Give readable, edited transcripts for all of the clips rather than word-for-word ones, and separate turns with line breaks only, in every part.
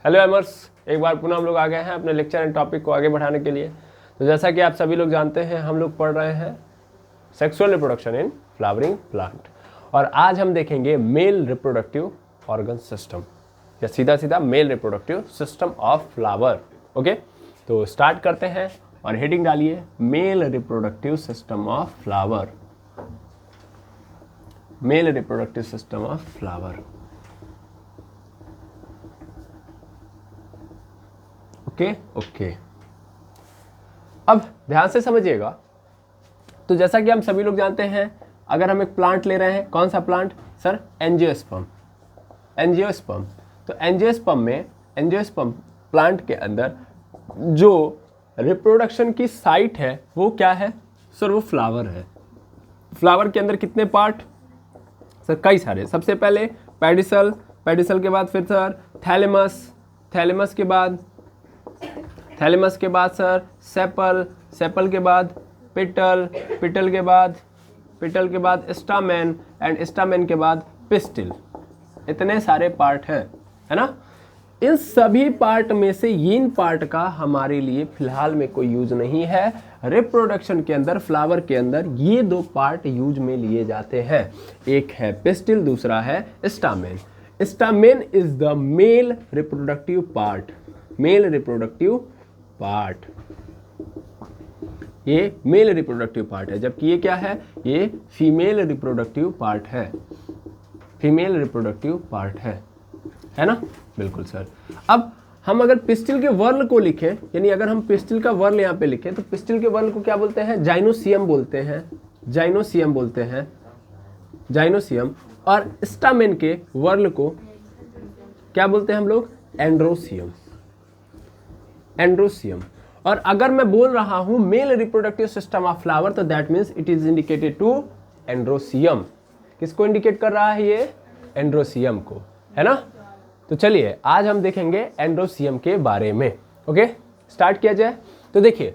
Hello एमर्स, एक बार पुनः हम लोग आ गए हैं अपने लेक्चर एंड टॉपिक को आगे बढ़ाने के लिए। तो जैसा कि आप सभी लोग जानते हैं, हम लोग पढ़ रहे हैं sexual reproduction in flowering plant, और आज हम देखेंगे मेल रिप्रोडक्टिव ऑर्गन सिस्टम, या सीधा सीधा mail reproductive system of flower. Okay, तो स्टार्ट करते हैं और हेडिंग डालिए mail reproductive system of flower. Mail reproductive system of flower. Okay. अब ध्यान से समझिएगा। तो जैसा कि हम सभी लोग जानते हैं, अगर हम एक प्लांट ले रहे हैं, कौन सा प्लांट सर? एंजियोस्पर्म। एंजियोस्पर्म, तो एंजियोस्पर्म प्लांट के अंदर जो रिप्रोडक्शन की साइट है वो क्या है सर? वो फ्लावर है। फ्लावर के अंदर कितने पार्ट सर? कई सारे। सबसे पहले पेडिसल, पेडिसल के बाद फिर सर थैलेमस, थैलेमस के बाद सर सेपल, सेपल के बाद पिटल, पिटल के बाद स्टामेन, एंड स्टामेन के बाद पिस्टिल। इतने सारे पार्ट हैं, है ना? इन सभी पार्ट में से इन पार्ट का हमारे लिए फिलहाल में कोई यूज नहीं है। रिप्रोडक्शन के अंदर, फ्लावर के अंदर ये दो पार्ट यूज में लिए जाते हैं, एक है पिस्टिल, दूसरा है stamen. Stamen is the male reproductive part. Male reproductive part, ये मेल रिप्रोडक्टिव पार्ट है, जबकि ये क्या है? ये फीमेल रिप्रोडक्टिव पार्ट है। फीमेल रिप्रोडक्टिव पार्ट है ना? बिल्कुल सर। अब हम अगर पिस्टिल के वर्ल को लिखें, यानी अगर हम पिस्टिल का वर्ल यहाँ पे लिखें, तो पिस्टिल के वर्ल को क्या बोलते हैं? जाइनोसियम बोलते हैं, जाइनोसियम बोलते हैं, जाइनोसियम। और स्टामेन के वर्ल को क्या बोलते हैं हम लोग? Androecium, androecium. और अगर मैं बोल रहा हूं male reproductive system of flower, तो that means it is indicated to androecium. किसको इंडिकेट कर रहा है ये? एंड्रोसियम को, है ना? तो चलिए आज हम देखेंगे एंड्रोसियम के बारे में। ओके, स्टार्ट किया जाए। तो देखिए,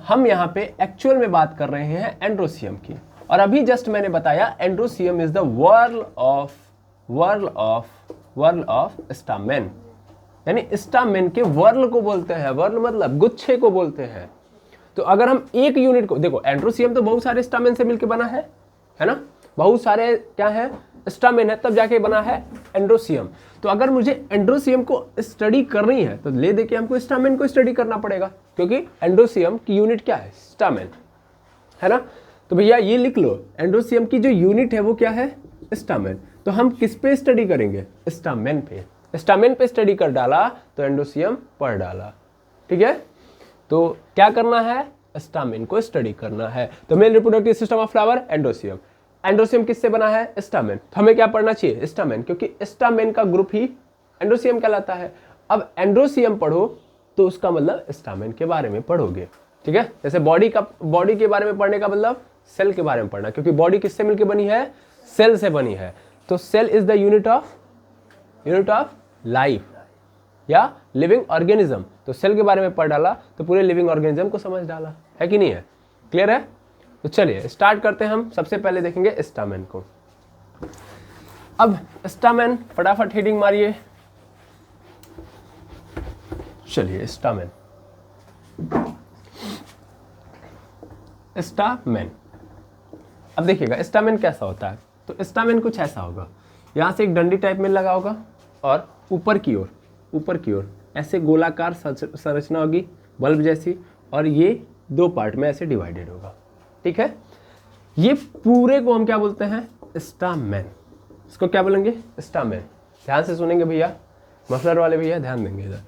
हम यहाँ पे एक्चुअल में बात कर रहे हैं एंड्रोसियम की, और अभी जस्ट मैंने बताया androecium is the whorl of stamen, यानी स्टामेन के वर्ल को बोलते हैं। वर्ल मतलब गुच्छे को बोलते हैं। तो अगर हम एक यूनिट को देखो, एंड्रोसियम तो बहुत सारे स्टामेन से मिलकर बना है ना? बहुत सारे क्या है? स्टामेन है, तब जाके बना है एंड्रोसियम। तो अगर मुझे एंड्रोसियम को स्टडी करनी है, तो ले देके हमको स्टामेन को स्टडी करना पड़ेगा, क्योंकि एंड्रोसियम की यूनिट क्या है? स्टामेन, है ना? तो भैया ये लिख लो, एंड्रोसियम की जो यूनिट है वो क्या है? स्टामेन। तो हम किस पे स्टडी करेंगे? स्टामेन पे। स्टामेन पे स्टडी कर डाला तो एंड्रोसियम पढ़ डाला। ठीक है, तो क्या करना है? स्टामेन को स्टडी करना है। तो mail reproductive system of flower, androecium. Androecium किससे बना है? स्टामेन। तो हमें क्या पढ़ना चाहिए? स्टामेन, क्योंकि स्टामेन का ग्रुप ही एंड्रोसियम कहलाता है। अब एंड्रोसियम पढ़ो तो उसका मतलब स्टामेन के बारे में पढ़ोगे। ठीक है, जैसे बॉडी के बारे में पढ़ने का मतलब सेल के बारे में पढ़ना, क्योंकि बॉडी किससे मिलकर बनी है? सेल से बनी है। तो cell is the unit of life या लिविंग ऑर्गेनिज्म। तो सेल के बारे में पढ़ डाला तो पूरे लिविंग ऑर्गेनिज्म को समझ डाला, है कि नहीं है? क्लियर है? तो चलिए स्टार्ट करते हैं। हम सबसे पहले देखेंगे स्टामेन को। अब स्टामेन, फटाफट हेडिंग मारिए। चलिए स्टामेन, स्टामेन। अब देखिएगा स्टामेन कैसा होता है। तो स्टामेन कुछ ऐसा होगा, यहां से एक डंडी टाइप में लगा होगा, और ऊपर की ओर ऐसे गोलाकार संरचना होगी, बल्ब जैसी, और ये दो पार्ट में ऐसे डिवाइडेड होगा। ठीक है, ये पूरे को हम क्या बोलते हैं? स्टामेन। इसको क्या बोलेंगे? स्टामेन। ध्यान से सुनेंगे भैया, मफलर वाले भैया ध्यान देंगे इधर।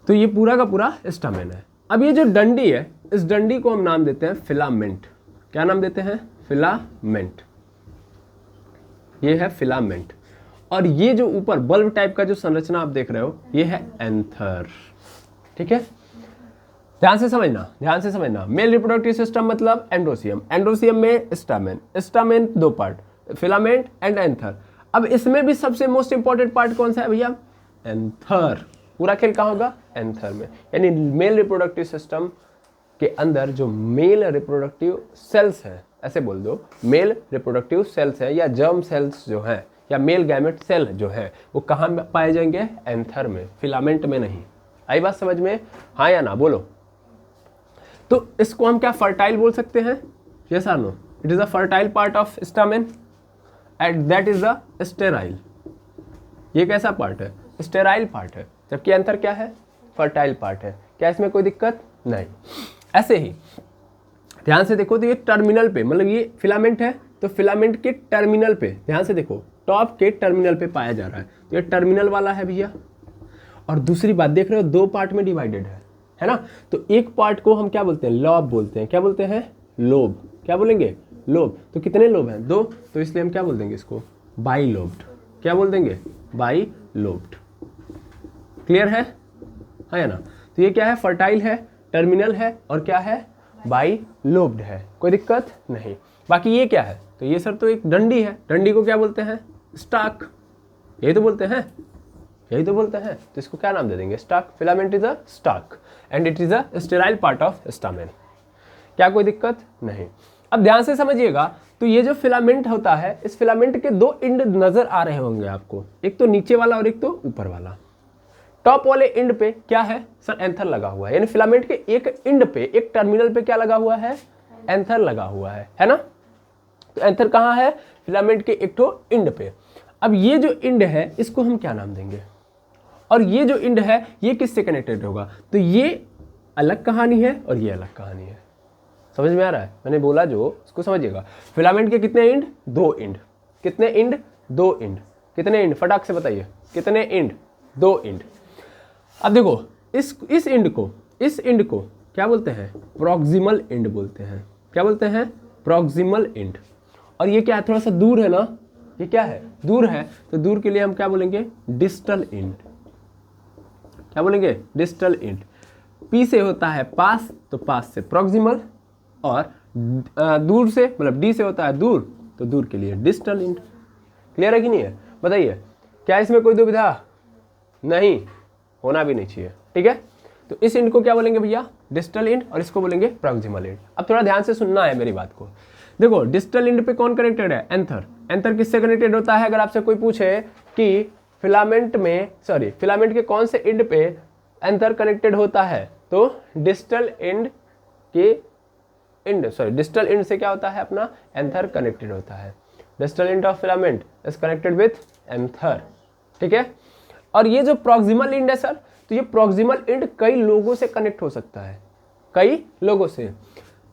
तो ये पूरा का पूरा स्टामेन है। अब ये जो डंडी है, इस डंडी को हम नाम देते हैं फिलामेंट। क्या नाम देते हैं? फिलामेंट। ये है फिलामेंट। और ये जो ऊपर बल्ब टाइप का जो संरचना आप देख रहे हो, ये है एंथर। ठीक है, ध्यान से समझना। मेल रिप्रोडक्टिव सिस्टम मतलब एंड्रोसियम, एंड्रोसियम में स्टामेन, स्टामेन दो पार्ट, फिलामेंट एंड एंथर। अब इसमें भी सबसे मोस्ट इंपॉर्टेंट पार्ट कौन सा है भैया? एंथर। पूरा खेल कहाँ होगा? एंथर में। यानी मेल रिप्रोडक्टिव सिस्टम के अंदर जो मेल रिप्रोडक्टिव सेल्स हैं, ऐसे बोल दो, मेल रिप्रोडक्टिव सेल्स हैं या जर्म सेल्स जो हैं, या मेल गैमेट सेल जो है वो कहाँ पाए जाएंगे? एंथर में, फिलामेंट में नहीं। आई बात समझ में? हाँ या ना बोलो। तो इसको हम क्या फर्टाइल बोल सकते हैं? यस और no? It is a fertile part of stamen and that is a sterile. ये कैसा पार्ट है? स्टेराइल पार्ट है, जबकि एंथर क्या है? फर्टाइल पार्ट है। क्या इसमें कोई दिक्कत नहीं? ऐसे ही ध्यान से देखो, तो ये टर्मिनल पे, मतलब ये फिलामेंट है तो फिलामेंट के टर्मिनल पे, ध्यान से देखो, टॉप के टर्मिनल पे पाया जा रहा है, तो ये टर्मिनल वाला है भैया। और दूसरी बात देख रहे हो, दो पार्ट में डिवाइडेड है ना? तो एक पार्ट को हम क्या बोलते हैं? लॉब बोलते हैं। क्या बोलते हैं? लोब। क्या बोलेंगे? लोब। तो कितने लोब हैं? 2, तो इसलिए हम क्या बोल देंगे इसको? By lobed. क्या बोल देंगे? By lobed. क्लियर है? हाँ या ना? तो ये क्या है? फर्टाइल है, टर्मिनल है, और क्या है? बाई लोब्ड है। कोई दिक्कत नहीं। बाकी ये क्या है? तो ये सर तो एक डंडी है। डंडी को क्या बोलते हैं? स्टाक। यही तो बोलते हैं, यही तो बोलते हैं। तो इसको क्या नाम दे देंगे? Stock. Filament is a stock and it is a sterile part of stamen. क्या कोई दिक्कत नहीं? अब ध्यान से समझिएगा, तो ये जो फिलामेंट होता है, इस फिलामेंट के दो एंड नजर आ रहे होंगे आपको, एक तो नीचे वाला और एक तो ऊपर वाला। टॉप वाले एंड पे क्या है सर? एंथर लगा हुआ है, यानी फिलामेंट के एक एंड पे, एक टर्मिनल पे क्या लगा हुआ है? एंथर लगा हुआ है ना? तो एंथर कहाँ है? फिलामेंट के एक तो एंड पे। अब ये जो एंड है इसको हम क्या नाम देंगे? और ये जो एंड है ये किससे कनेक्टेड होगा? तो ये अलग कहानी है और ये अलग कहानी है। समझ में आ रहा है? मैंने बोला जो, उसको समझिएगा। फिलामेंट के कितने एंड? 2 एंड। कितने एंड? 2 एंड। कितने एंड? फटाक से बताइए, कितने एंड? 2 एंड। अब देखो, इस एंड को क्या बोलते हैं? प्रॉक्सिमल एंड बोलते हैं। क्या बोलते हैं? Proximal and. और ये क्या है? थोड़ा सा दूर है ना? ये क्या है? दूर है, तो दूर के लिए हम क्या बोलेंगे? Distal end. क्या बोलेंगे? Distal end. पी से होता है पास, तो पास से प्रॉक्सिमल, और दूर से, मतलब डी से होता है दूर, तो दूर के लिए डिस्टल एंड। क्लियर है कि नहीं है? बताइए, क्या इसमें कोई दुविधा? नहीं, होना भी नहीं चाहिए। ठीक है? तो इस एंड को क्या बोलेंगे भैया? डिस्टल एंड, और इसको बोलेंगे प्रॉक्सिमल एंड। अब थोड़ा ध्यान से सुनना है मेरी बात को। देखो, डिस्टल एंड पे कौन कनेक्टेड है? एंथर। एंथर किससे कनेक्टेड होता है? अगर आपसे कोई पूछे कि फिलामेंट के कौन से एंड पे एंथर कनेक्टेड होता है, तो डिस्टल एंड डिस्टल एंड से क्या होता है? अपना एंथर कनेक्टेड होता है। Distal end of filament is connected with anther. ठीक है? और ये जो प्रॉक्सिमल एंड है सर, तो ये प्रॉक्सिमल एंड कई लोगों से कनेक्ट हो सकता है, कई लोगों से।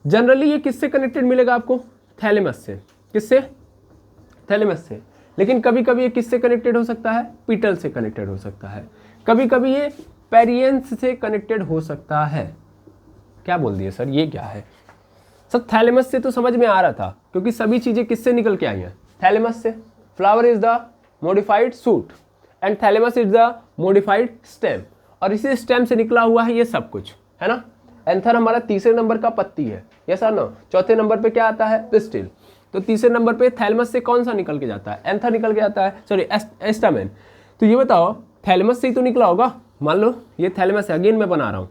जनरली ये किससे कनेक्टेड मिलेगा आपको? थैलेमस से। किससे? थैलेमस से। लेकिन कभी कभी ये किससे कनेक्टेड हो सकता है? पीटल से कनेक्टेड हो सकता है। कभी कभी ये पेरियंस से कनेक्टेड हो सकता है। क्या बोल दिए सर? ये क्या है सर? थैलेमस से तो समझ में आ रहा था, क्योंकि सभी चीजें किससे निकल के आई हैं? थैलेमस से। Flower is the modified suit and thalamus is the modified stem, और इसी स्टेम से निकला हुआ है ये सब कुछ, है ना? एंथर हमारा तीसरे नंबर का पत्ती है, यस और नो? चौथे नंबर पे क्या आता है? पिस्टिल। तो तीसरे नंबर पे थैलेमस से कौन सा निकल के जाता है? एंथर निकल के जाता है, सॉरी एस्टामेन। तो ये बताओ, थैलेमस से ही तो निकला होगा। मान लो ये थैलेमस है, अगेन मैं बना रहा हूँ,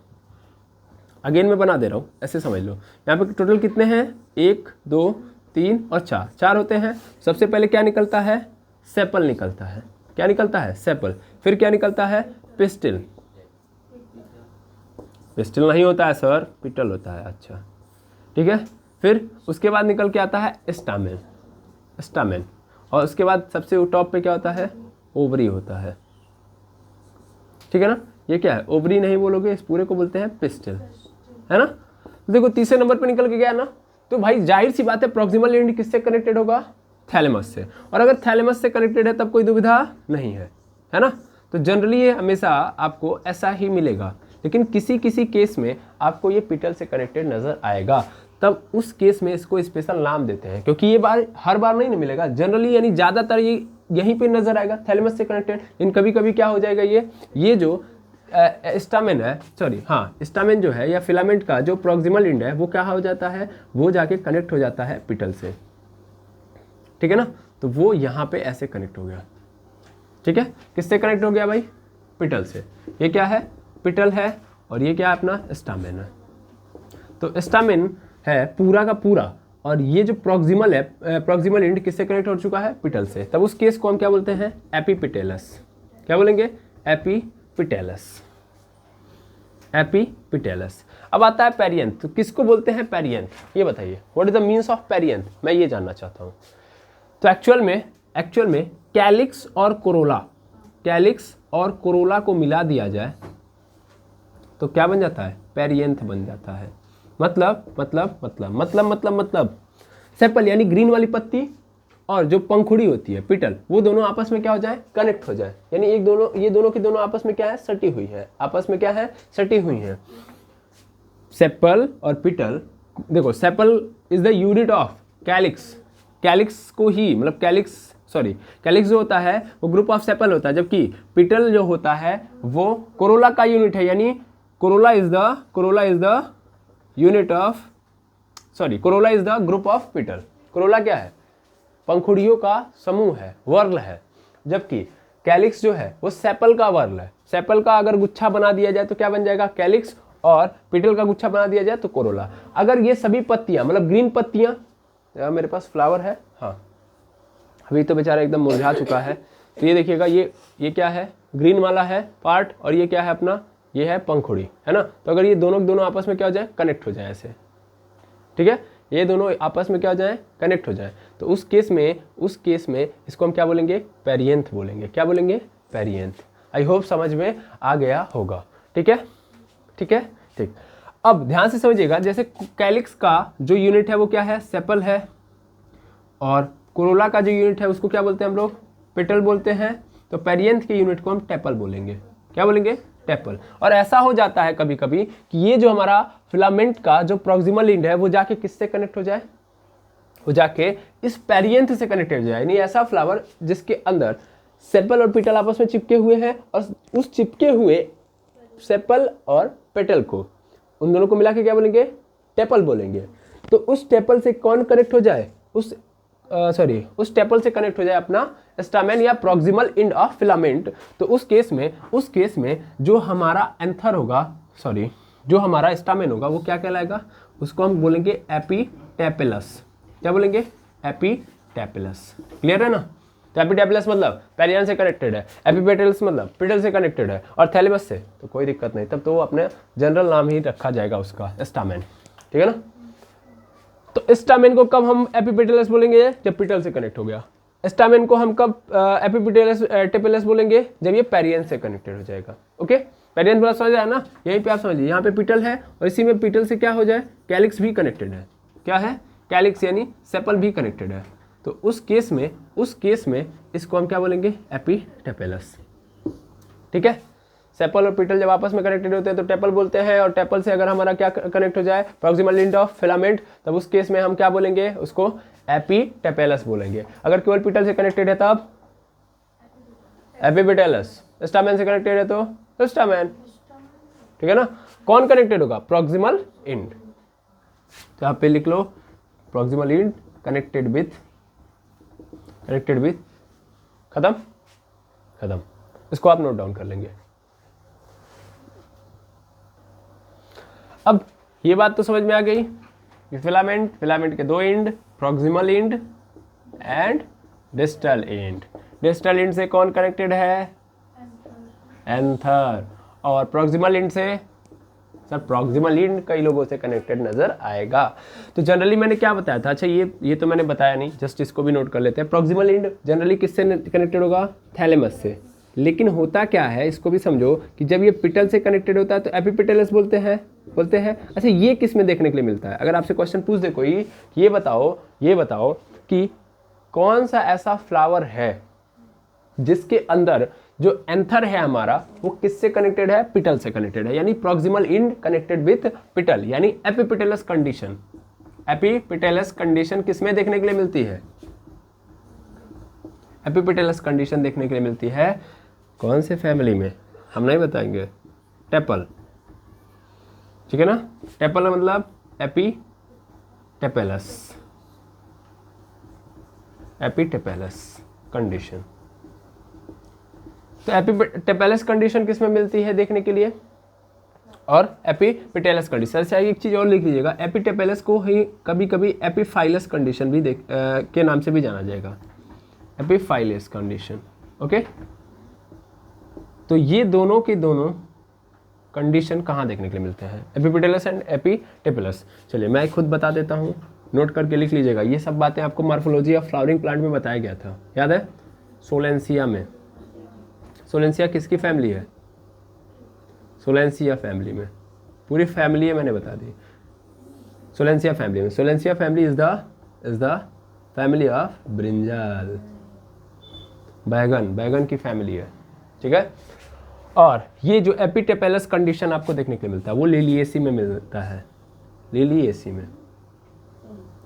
अगेन मैं बना दे रहा हूँ, ऐसे समझ लो। यहाँ पे टोटल कितने हैं? 1 2 3 और 4 होते हैं। सबसे पहले क्या निकलता है? सेपल निकलता है। क्या निकलता है? सेपल। फिर क्या निकलता है? पिस्टिल। पिस्टिल नहीं होता है सर, पिटल होता है। अच्छा ठीक है। फिर उसके बाद निकल के आता है स्टामेन, स्टामेन। और उसके बाद सबसे टॉप पे क्या होता है? ओवरी होता है। ठीक है ना? ये क्या है? ओवरी नहीं बोलोगे, इस पूरे को बोलते हैं पिस्टिल, है ना? तो देखो तीसरे नंबर पे निकल के गया ना, तो भाई जाहिर सी बात है प्रॉक्सिमल एंड किससे कनेक्टेड होगा? थैलेमस से। और अगर थैलेमस से कनेक्टेड है तब कोई दुविधा नहीं है ना? तो जनरली ये हमेशा आपको ऐसा ही मिलेगा, लेकिन किसी किसी केस में आपको ये पिटल से कनेक्टेड नजर आएगा, तब उस केस में इसको स्पेशल नाम देते हैं, क्योंकि ये हर बार नहीं मिलेगा जनरली, यानी ज़्यादातर ये यहीं पे नजर आएगा थैलेमस से कनेक्टेड। लेकिन कभी कभी क्या हो जाएगा, ये जो स्टामेन है, सॉरी हाँ, स्टामेन जो है या फिलामेंट का जो प्रॉक्सिमल एंड है वो क्या हो जाता है? वो जाके कनेक्ट हो जाता है पिटल से। ठीक है ना? तो वो यहाँ पे ऐसे कनेक्ट हो गया। ठीक है, किससे कनेक्ट हो गया भाई? पिटल से। ये क्या है? पिटल है, और ये क्या है? अपना स्टामेन है। तो स्टामेन है पूरा का पूरा, और ये जो प्रॉक्सिमल है, प्रॉक्सिमल एंड किससे कनेक्ट हो चुका है? पिटल से, तब उस केस को हम क्या बोलते हैं? एपिपिटेलस। क्या बोलेंगे? एपिपिटेलस, एपिपिटेलस। अब आता है पेरियंथ, तो किसको बोलते हैं पेरियंथ? ये बताइए, what is the means of perianth, मैं ये जानना चाहता हूँ। तो एक्चुअल में कैलिक्स और कोरोला, कैलिक्स और कोरोला को मिला दिया जाए तो क्या बन जाता है? पेरियंथ बन जाता है। मतलब सेपल यानी ग्रीन वाली पत्ती और जो पंखुड़ी होती है पिटल, वो दोनों आपस में क्या हो जाए? कनेक्ट हो जाए, यानी ये दोनों की दोनों आपस में क्या है? सटी हुई है, आपस में क्या है? सटी हुई है। सेपल और पिटल, देखो sepal is the unit of calyx, calyx को ही मतलब कैलिक्स जो होता है वो ग्रुप ऑफ सेपल होता है, जबकि पिटल जो होता है वो कोरोला का यूनिट है, यानी corolla is the unit of corolla is the group of petal. Corolla क्या है? पंखुड़ियों का समूह है, वर्ल है, जबकि कैलिक्स जो है वो सेपल का वर्ल है। सेपल का अगर गुच्छा बना दिया जाए तो क्या बन जाएगा? कैलिक्स, और पिटल का गुच्छा बना दिया जाए तो कोरोला। अगर ये सभी पत्तियां मतलब ग्रीन पत्तियां, मेरे पास फ्लावर है, हाँ अभी तो बेचारा एकदम मुरझा चुका है, तो ये देखिएगा, ये क्या है? ग्रीन वाला है पार्ट, और ये क्या है अपना? ये है पंखुड़ी, है ना। तो अगर ये दोनों आपस में क्या हो जाए? कनेक्ट हो जाए ऐसे, ठीक है, ये दोनों आपस में क्या हो जाए? कनेक्ट हो जाए, तो उस केस में इसको हम क्या बोलेंगे? पेरियंथ बोलेंगे। क्या बोलेंगे? पेरियंथ। आई होप समझ में आ गया होगा, ठीक है। अब ध्यान से समझिएगा, जैसे कैलिक्स का जो यूनिट है वो क्या है? सेपल है, और कोरोला का जो यूनिट है उसको क्या बोलते हैं हम लोग? पिटल बोलते हैं। तो पेरियंथ के यूनिट को हम टेपल बोलेंगे। क्या बोलेंगे? टेपल। और ऐसा हो जाता है कभी कभी कि ये जो हमारा फिलामेंट का जो प्रॉक्सिमल एंड है वो जाके किससे कनेक्ट हो जाए? वो जाके इस पेरियंथ से कनेक्ट हो जाए, यानी ऐसा फ्लावर जिसके अंदर सेपल और पिटल आपस में चिपके हुए हैं, और उस चिपके हुए सेपल और पेटल को, उन दोनों को मिला के क्या बोलेंगे? टेपल बोलेंगे। तो उस टेपल से कौन कनेक्ट हो जाए? उस टेपल से कनेक्ट हो जाए अपना स्टामेन या प्रॉक्सिमल एंड ऑफ फिलामेंट। तो उस केस में जो हमारा एंथर होगा, जो हमारा स्टामेन होगा वो क्या कहलाएगा? उसको हम बोलेंगे एपिटेपेलस। क्या बोलेंगे? एपिटेपेलस। क्लियर है ना? तो एपिटेपेलस मतलब पेरियन से कनेक्टेड है, एपिपेटल्स मतलब पिटल से कनेक्टेड है, और थैलेमस से तो कोई दिक्कत नहीं, तब तो वो अपने जनरल नाम ही रखा जाएगा उसका, स्टामेन, ठीक है ना। तो स्टामेन को कब हम एपिपेटलस बोलेंगे? जब पिटल से कनेक्ट हो गया। स्टामेन को हम कब एपिटेपेलस बोलेंगे? जब ये पेरियन से कनेक्टेड हो जाएगा। ओके, पेरियन बोला समझ आया ना? यहीं पे आप समझिए, यहाँ पे पिटल है और इसी में पिटल से क्या हो जाए? कैलिक्स भी कनेक्टेड है। क्या है? कैलिक्स यानी सेपल भी कनेक्टेड है। तो उस केस में इसको हम क्या बोलेंगे? एपिटेपेलस, ठीक है। सेपल और पिटल जब आपस में कनेक्टेड होते हैं तो टेपल बोलते हैं, और टेपल से अगर हमारा क्या कनेक्ट हो जाए? प्रॉक्सिमल एंड ऑफ फिलामेंट, तब उस केस में हम क्या बोलेंगे? उसको एपिटेपेलस बोलेंगे। अगर केवल पिटल से कनेक्टेड है तब एपिपेटलस, स्टामेन से कनेक्टेड है तो स्टामेन, ठीक है ना। कौन कनेक्टेड होगा? Proximal and. तो यहाँ पे लिख लो प्रॉक्सिमल एंड कनेक्टेड विथ खत्म। इसको आप नोट डाउन कर लेंगे। अब ये बात तो समझ में आ गई कि फिलामेंट के दो and, proximal and and distal end. Distal end से कौन कनेक्टेड है? एंथर। और प्रॉक्सिमल एंड से सर प्रॉक्सिमल एंड कई लोगों से कनेक्टेड नजर आएगा। तो जनरली मैंने क्या बताया था? अच्छा ये तो मैंने बताया नहीं, जस्ट इसको भी नोट कर लेते हैं। प्रॉक्सिमल एंड जनरली किससे कनेक्टेड होगा? थैलेमस से। लेकिन होता क्या है, इसको भी समझो कि जब ये पिटल से कनेक्टेड होता है तो एपिपेटलस बोलते हैं। अच्छा, ये किस में देखने के लिए मिलता है? अगर आपसे क्वेश्चन पूछ दे कोई, ये बताओ कि कौन सा ऐसा फ्लावर है जिसके अंदर जो एंथर है हमारा वो किससे कनेक्टेड है? पिटल से कनेक्टेड है, यानी प्रॉक्सिमल एंड कनेक्टेड विथ पिटल, यानी एपिपेटलस कंडीशन। एपिपेटलस कंडीशन किस में देखने के लिए मिलती है? एपिपेटलस कंडीशन देखने के लिए मिलती है कौन से फैमिली में? हम नहीं बताएंगे। टेपल, ठीक है ना। टेपल मतलब एपिटेपेलस कंडीशन। तो एपिटेपेलस कंडीशन किस में मिलती है देखने के लिए? और एपिपेटेलस कंडीशन से एक चीज़ और लिख लीजिएगा, एपिटेपेलस को ही कभी कभी एपिफाइलस कंडीशन भी के नाम से भी जाना जाएगा, एपिफाइलस कंडीशन। ओके, तो ये दोनों के दोनों कंडीशन कहाँ देखने के लिए मिलते हैं, एपिपेटेलस एंड एपिटेपेलस। चलिए मैं खुद बता देता हूँ, नोट करके लिख लीजिएगा। ये सब बातें आपको मॉर्फोलॉजी ऑफ फ्लावरिंग प्लांट में बताया गया था, याद है, सोलेंसिया में। सोलेंसिया किसकी फैमिली है, सोलेंसिया फैमिली में, पूरी फैमिली है मैंने बता दी, सोलेंसिया फैमिली में। Solanaceae family is the family of brinjal, बैगन की फैमिली है, ठीक है। और ये जो एपिटेपेलस कंडीशन आपको देखने के लिए मिलता है वो लिलिएसी में मिलता है, लिलिएसी में,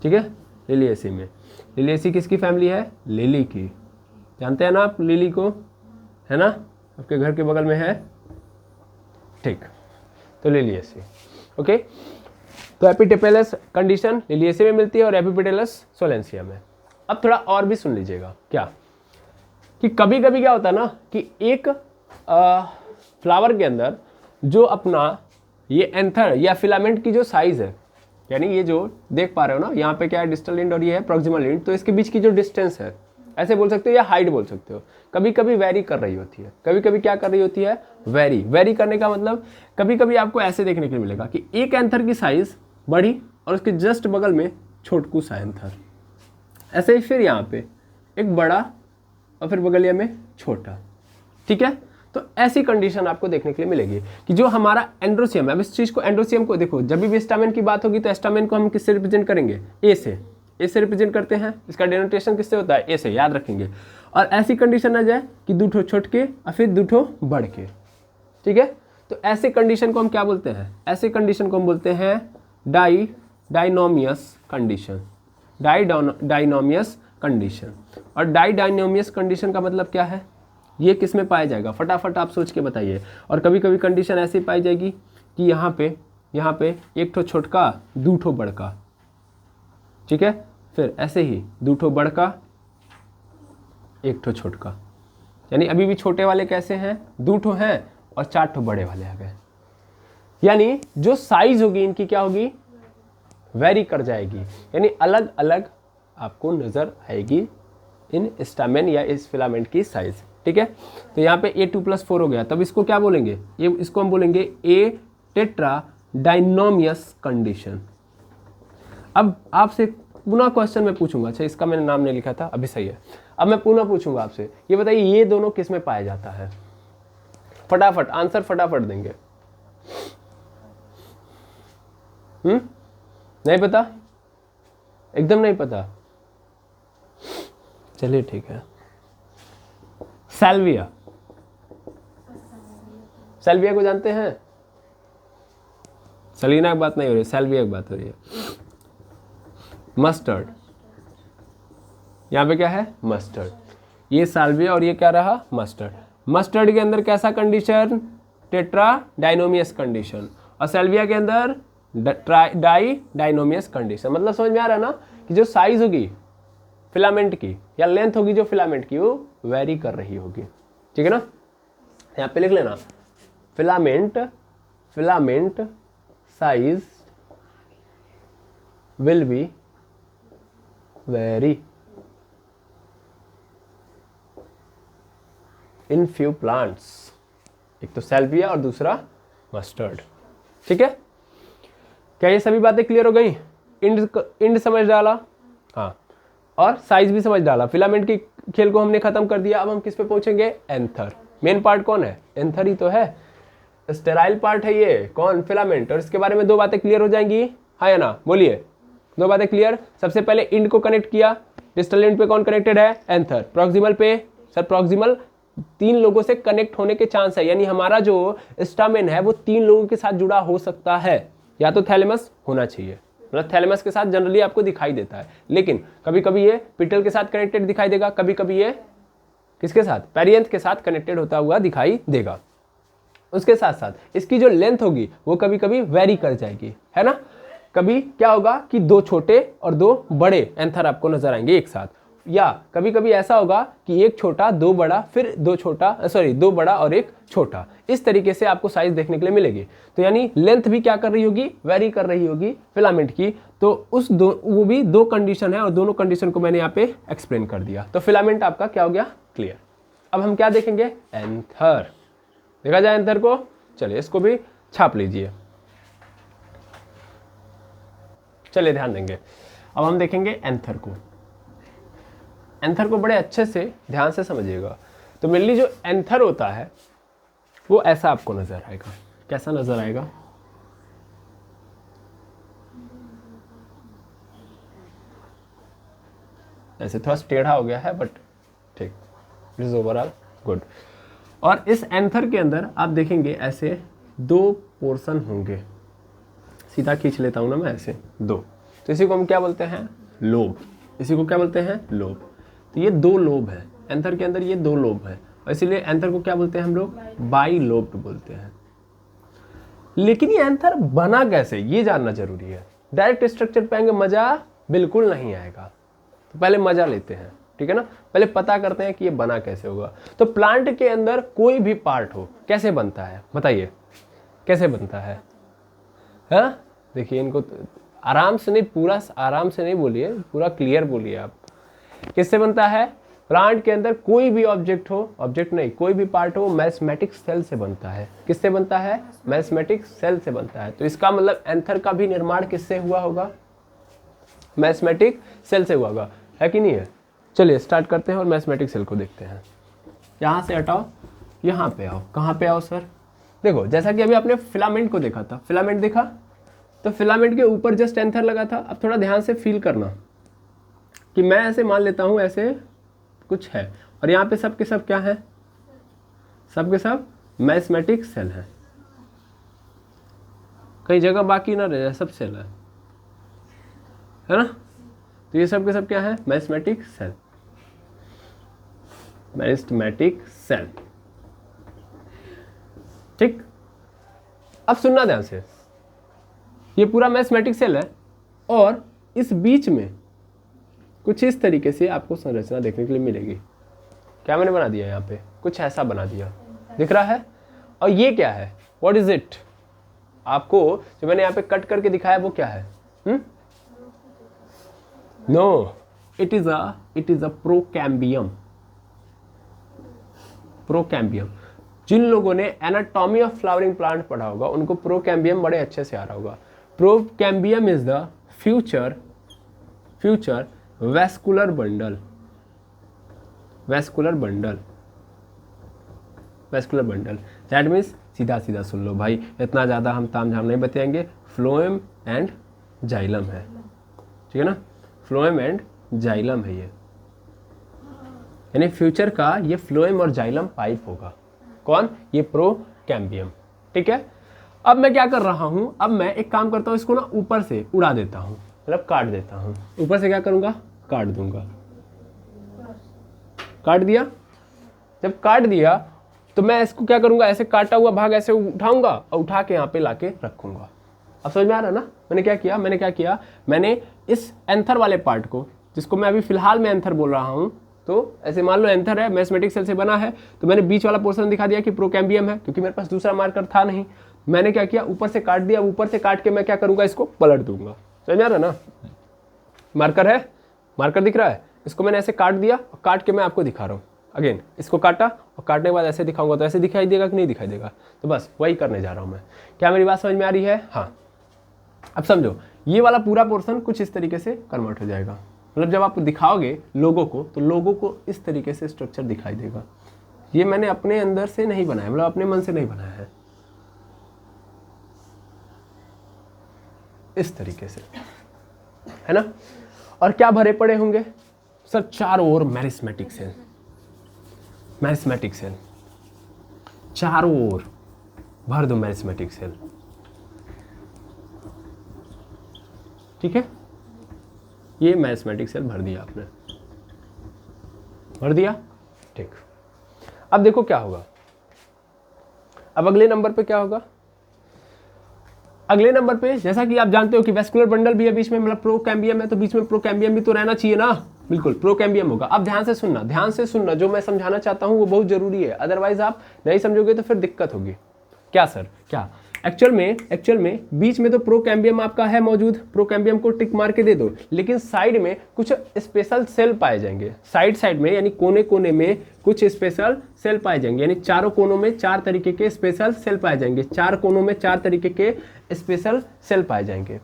ठीक है, लिलिएसी में। लिलिएसी किसकी फैमिली है, लिली की, जानते हैं ना आप लिली को, है ना, आपके घर के बगल में है, ठीक, तो लिलिएसी। ओके, तो एपिटेपेलस कंडीशन लिलिएसी में मिलती है और एपिपेटेलस सोलेंसिया में। अब थोड़ा और भी सुन लीजिएगा, क्या कि कभी कभी क्या होता है ना कि एक फ्लावर के अंदर जो अपना ये एंथर या फिलामेंट की जो साइज है, यानी ये जो देख पा रहे हो ना, यहाँ पे क्या है डिस्टल एंड और ये है प्रॉक्सिमल एंड, तो इसके बीच की जो डिस्टेंस है, ऐसे बोल सकते हो या हाइट बोल सकते हो, कभी कभी वेरी कर रही होती है, कभी कभी क्या कर रही होती है, वेरी करने का मतलब कभी कभी आपको ऐसे देखने के लिए मिलेगा कि एक एंथर की साइज बढ़ी और उसके जस्ट बगल में छोटकू सा एंथर, ऐसे ही फिर यहाँ पे एक बड़ा और फिर बगलिया में छोटा, ठीक है। तो ऐसी कंडीशन आपको देखने के लिए मिलेगी कि जो हमारा एंड्रोसियम है, अब इस चीज को, एंड्रोसियम को देखो, जब भी स्टामेन की बात होगी तो स्टामेन को हम किससे रिप्रेजेंट करेंगे, ए से रिप्रेजेंट करते हैं, इसका डेनोटेशन किससे होता है, ए से, याद रखेंगे। और ऐसी कंडीशन आ जाए कि दो ठो छोट के और फिर दो ठो बढ़ के, ठीक है। तो ऐसे कंडीशन को हम क्या बोलते हैं, ऐसे कंडीशन को हम बोलते हैं डाइनोमियस कंडीशन, डाइनोमियस कंडीशन। और डाइनोमियस कंडीशन का मतलब क्या है, ये किस में पाया जाएगा, फटाफट आप सोच के बताइए। और कभी कभी कंडीशन ऐसी पाई जाएगी कि यहाँ पे एक ठो छोटका दो ठो बड़का, ठीक है, फिर ऐसे ही दो ठो बड़का एक ठो छोटका, यानी अभी भी छोटे वाले कैसे हैं, दो ठो हैं और चार ठो बड़े वाले आ गए, यानी जो साइज होगी इनकी क्या होगी, वेरी कर जाएगी, यानी अलग अलग आपको नजर आएगी इन स्टामेन या इस फिलामेंट की साइज, ठीक है। तो यहाँ पे A2+4 हो गया, तब इसको क्या बोलेंगे, ये इसको हम बोलेंगे ए टेट्रा डाइनोमियस कंडीशन। अब आपसे पुनः क्वेश्चन में पूछूंगा, अच्छा इसका मैंने नाम नहीं लिखा था, अभी सही है। अब मैं पुनः पूछूंगा आपसे, ये बताइए ये दोनों किस में पाया जाता है, फटाफट आंसर फटाफट देंगे। नहीं पता, एकदम नहीं पता, चलिए ठीक है। सैल्विया, सैल्विया को जानते हैं, सलीना की बात नहीं हो रही, सैल्विया की बात हो रही है। मस्टर्ड, यहाँ पे क्या है, मस्टर्ड, ये सैल्विया और ये क्या रहा, मस्टर्ड। मस्टर्ड के अंदर कैसा कंडीशन, टेट्रा डाइनोमियस कंडीशन, और सैल्विया के अंदर डाइनोमियस कंडीशन। मतलब समझ में आ रहा है ना कि जो साइज होगी फिलामेंट की या लेंथ होगी जो फिलामेंट की, वो वेरी कर रही होगी, ठीक है ना। यहाँ पे लिख लेना, filament size will be very in few plants, एक तो सैल्विया और दूसरा मस्टर्ड, ठीक है। क्या ये सभी बातें क्लियर हो गई, इंड समझ डाला, हाँ, और साइज भी समझ डाला। फिलामेंट की खेल को हमने खत्म कर दिया, अब हम किस पे पहुंचेंगे, एंथर। मेन पार्ट कौन है, एंथर ही तो है, स्टेराइल पार्ट है ये, कौन, फिलामेंट। और इसके बारे में दो बातें क्लियर हो जाएंगी, हाँ या ना, बोलिए, दो बातें क्लियर। सबसे पहले इंड को कनेक्ट किया, डिस्टल इंड पे कौन कनेक्टेड है, एंथर। प्रॉक्सिमल पे, सर प्रॉक्सिमल 3 लोगों से कनेक्ट होने के चांस है, यानी हमारा जो स्टामेन है वो 3 लोगों के साथ जुड़ा हो सकता है, या तो थैलेमस होना चाहिए, मतलब थैलेमस के साथ जनरली आपको दिखाई देता है, लेकिन कभी कभी ये पिटल के साथ कनेक्टेड दिखाई देगा, कभी कभी ये किसके साथ, पेरियंथ के साथ कनेक्टेड होता हुआ दिखाई देगा। उसके साथ साथ इसकी जो लेंथ होगी वो कभी कभी वेरी कर जाएगी, है ना। कभी क्या होगा कि 2 छोटे और 2 बड़े एंथर आपको नजर आएंगे एक साथ। या कभी कभी ऐसा होगा कि एक छोटा दो बड़ा फिर दो छोटा, दो बड़ा और एक छोटा, इस तरीके से आपको साइज देखने के लिए मिलेगी। तो यानी लेंथ भी क्या कर रही होगी, वेरी कर रही होगी फिलामेंट की। तो उस वो भी दो कंडीशन है और दोनों कंडीशन को मैंने यहाँ पे एक्सप्लेन कर दिया। तो फिलामेंट आपका क्या हो गया, क्लियर। अब हम क्या देखेंगे, एंथर। देखा जाए एंथर को, चलिए इसको भी छाप लीजिए, चलिए ध्यान देंगे। अब हम देखेंगे एंथर को। एंथर को बड़े अच्छे से ध्यान से समझिएगा। तो मेनली जो एंथर होता है वो ऐसा आपको नजर आएगा। कैसा नजर आएगा, ऐसे थोड़ा टेढ़ा हो गया है बट ठीक, इट इज ओवरऑल गुड। और इस एंथर के अंदर आप देखेंगे ऐसे दो पोर्शन होंगे, सीधा खींच लेता हूं ना मैं ऐसे दो, तो इसी को हम क्या बोलते हैं, लोब। इसी को क्या बोलते हैं, लोब। तो ये दो लोब है एंथर के अंदर, ये दो लोब है, और इसीलिए एंथर को क्या बोलते हैं हम लोग, बाई लोब्ड बोलते हैं। लेकिन ये एंथर बना कैसे, ये जानना जरूरी है। डायरेक्ट स्ट्रक्चर पे आएंगे मजा बिल्कुल नहीं आएगा, तो पहले मजा लेते हैं, ठीक है ना। पहले पता करते हैं कि ये बना कैसे होगा। तो प्लांट के अंदर कोई भी पार्ट हो कैसे बनता है, बताइए कैसे बनता है। हाँ देखिए, इनको आराम से नहीं, पूरा आराम से नहीं बोलिए, पूरा क्लियर बोलिए आप। किससे बनता है, प्लांट के अंदर कोई भी ऑब्जेक्ट हो, ऑब्जेक्ट नहीं कोई भी पार्ट हो, मैस्मेटिक सेल से बनता है। किससे बनता है, मैस्मेटिक सेल से बनता है। तो इसका मतलब एंथर का भी निर्माण किससे हुआ होगा, मैस्मेटिक सेल से हुआ होगा, है कि नहीं है। चलिए स्टार्ट करते हैं और मैस्मेटिक सेल को देखते हैं। यहाँ से हटाओ, यहाँ पे आओ। कहाँ पे आओ सर, देखो जैसा कि अभी आपने फिलामेंट को देखा था, फिलामेंट देखा, तो फिलामेंट के ऊपर जस्ट एंथर लगा था। अब थोड़ा ध्यान से फील करना कि मैं ऐसे मान लेता हूँ ऐसे कुछ है, और यहाँ पे सब के सब क्या है, सब के सब मैस्मेटिक सेल है। कई जगह बाकी ना रह जाए, सब सेल है ना। तो ये सब के सब क्या है, मैस्मेटिक सेल, मैस्मेटिक सेल, ठीक। अब सुनना ध्यान से, ये पूरा मैस्मेटिक सेल है और इस बीच में कुछ इस तरीके से आपको संरचना देखने के लिए मिलेगी। क्या मैंने बना दिया, यहाँ पे कुछ ऐसा बना दिया, दिख रहा है। और ये क्या है, व्हाट इज इट, आपको जो मैंने यहाँ पे कट करके दिखाया वो क्या है, no, it is a procambium. Procambium, जिन लोगों ने एनाटॉमी ऑफ फ्लावरिंग प्लांट पढ़ा होगा उनको प्रोकैम्बियम बड़े अच्छे से आ रहा होगा। Procambium is the future vascular bundle, vascular bundle, vascular bundle. That means, सीधा सीधा सुन लो भाई, इतना ज़्यादा हम ताम झाम नहीं बताएंगे। फ्लोएम एंड जाइलम है, ठीक है ना, फ्लोएम एंड जाइलम है ये, यानी फ्यूचर का ये फ्लोएम और जाइलम पाइप होगा। कौन, ये प्रोकैम्बियम, ठीक है। अब मैं क्या कर रहा हूं, अब मैं एक काम करता हूं, इसको ना ऊपर से उड़ा देता हूं, मतलब काट देता हूं। ऊपर से क्या करूंगा, काट दूंगा। काट दिया, जब काट दिया तो मैं इसको क्या करूंगा, ऐसे काटा हुआ भाग ऐसे उठाऊंगा और उठा के यहाँ पे लाके रखूंगा। अब समझ में आ रहा है ना, मैंने क्या किया, मैंने इस एंथर वाले पार्ट को, जिसको मैं अभी फिलहाल में एंथर बोल रहा हूँ, तो ऐसे मान लो एंथर है, मैस्मेटिक सेल से बना है, तो मैंने बीच वाला पोर्शन दिखा दिया कि प्रोकैम्बियम है, क्योंकि मेरे पास दूसरा मार्कर था नहीं। मैंने क्या किया, ऊपर से काट दिया, ऊपर से काट के मैं क्या करूंगा, इसको पलट दूंगा। समझ में आ रहा है ना, मार्कर है, मार्कर दिख रहा है, इसको मैंने ऐसे काट दिया और काट के मैं आपको दिखा रहा हूँ। अगेन इसको काटा और काटने के बाद ऐसे दिखाऊंगा, तो ऐसे दिखाई देगा कि नहीं दिखाई देगा, तो बस वही करने जा रहा हूँ मैं। क्या मेरी बात समझ में आ रही है, हाँ। अब समझो, ये वाला पूरा पोर्शन कुछ इस तरीके से कन्वर्ट हो जाएगा, मतलब जब आप दिखाओगे लोगों को, तो लोगों को इस तरीके से स्ट्रक्चर दिखाई देगा। ये मैंने अपने अंदर से नहीं बनाया, मतलब अपने मन से नहीं बनाया है, इस तरीके से, है ना। और क्या भरे पड़े होंगे सर, चारों ओर मैरिस्मेटिक सेल, मैरिस्मेटिक सेल, चारों ओर भर दो मैरिस्मेटिक सेल, ठीक है। ये मैरिस्मेटिक सेल भर दिया आपने, भर दिया, ठीक। अब देखो क्या होगा, अब अगले नंबर पे क्या होगा, अगले नंबर पे जैसा कि आप जानते हो कि वैस्कुलर बंडल भी है बीच में, मतलब प्रोकैम्बियम है, तो बीच में प्रोकैम्बियम भी तो रहना चाहिए ना, बिल्कुल प्रोकैम्बियम होगा। अब ध्यान से सुनना, जो मैं समझाना चाहता हूँ वो बहुत जरूरी है, अदरवाइज आप नहीं समझोगे तो फिर दिक्कत होगी। क्या सर, क्या एक्चुअल में बीच में तो प्रोकैम्बियम आपका है मौजूद, प्रोकैम्बियम को टिक मार के दे दो, लेकिन साइड में कुछ स्पेशल सेल पाए जाएंगे, साइड में यानी कोने कोने में कुछ स्पेशल सेल पाए जाएंगे, यानी चारों कोनों में 4 तरीके के स्पेशल सेल पाए जाएंगे, 4 कोनों में 4 तरीके के स्पेशल सेल पाए जाएंगे।